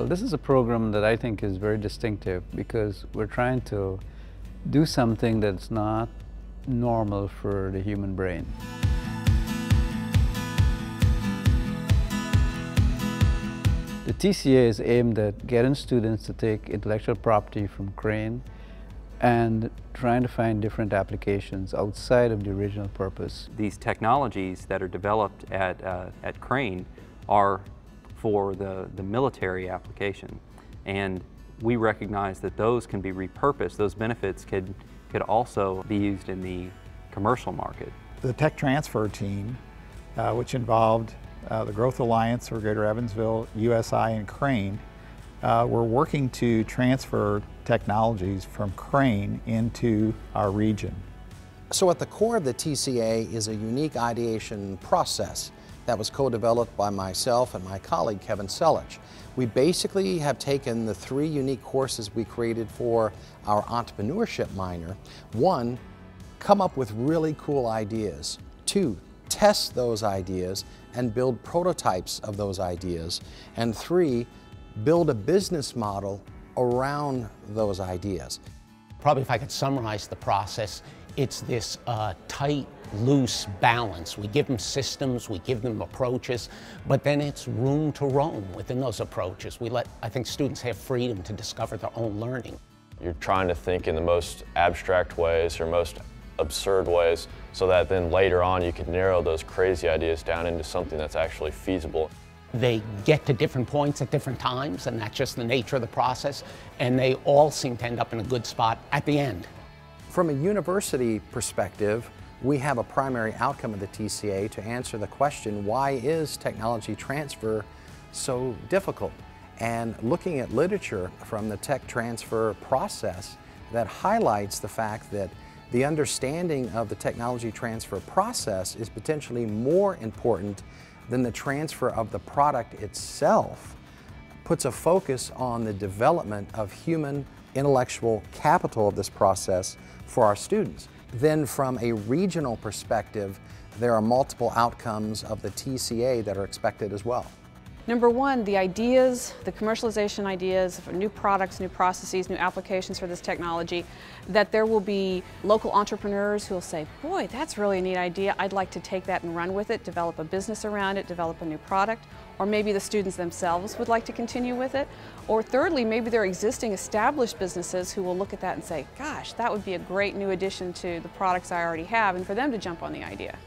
Well, this is a program that I think is very distinctive because we're trying to do something that's not normal for the human brain. The TCA is aimed at getting students to take intellectual property from Crane and trying to find different applications outside of the original purpose. These technologies that are developed at Crane are for the military application, and we recognize that those can be repurposed. Those benefits could also be used in the commercial market. The tech transfer team, which involved the Growth Alliance for Greater Evansville, USI, and Crane, we're working to transfer technologies from Crane into our region. So at the core of the TCA is a unique ideation process that was co-developed by myself and my colleague Kevin Selich. We basically have taken the 3 unique courses we created for our entrepreneurship minor. 1, come up with really cool ideas. 2, test those ideas and build prototypes of those ideas. And 3, build a business model around those ideas. Probably if I could summarize the process, it's this tight, loose balance. We give them systems, we give them approaches, but then it's room to roam within those approaches. We let, I think, students have freedom to discover their own learning. You're trying to think in the most abstract ways or most absurd ways so that then later on you can narrow those crazy ideas down into something that's actually feasible. They get to different points at different times, and that's just the nature of the process, and they all seem to end up in a good spot at the end. From a university perspective, we have a primary outcome of the TCA to answer the question, why is technology transfer so difficult? And looking at literature from the tech transfer process that highlights the fact that the understanding of the technology transfer process is potentially more important than the transfer of the product itself, puts a focus on the development of human intellectual capital of this process for our students. Then from a regional perspective, there are multiple outcomes of the TCA that are expected as well. Number 1, the ideas, the commercialization ideas for new products, new processes, new applications for this technology, that there will be local entrepreneurs who will say, boy, that's really a neat idea, I'd like to take that and run with it, develop a business around it, develop a new product, or maybe the students themselves would like to continue with it. Or thirdly, maybe there are existing established businesses who will look at that and say, gosh, that would be a great new addition to the products I already have, and for them to jump on the idea.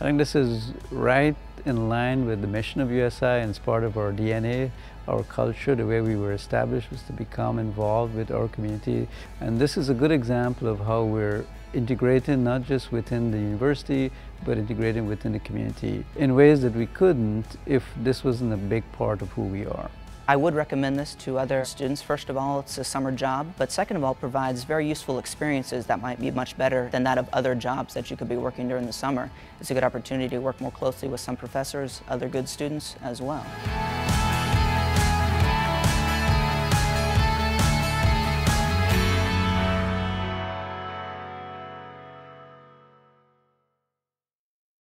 I think this is right in line with the mission of USI, and it's part of our DNA, our culture. The way we were established was to become involved with our community. And this is a good example of how we're integrating not just within the university, but integrating within the community in ways that we couldn't if this wasn't a big part of who we are. I would recommend this to other students. First of all, it's a summer job, but second of all, it provides very useful experiences that might be much better than that of other jobs that you could be working during the summer. It's a good opportunity to work more closely with some professors, other good students as well.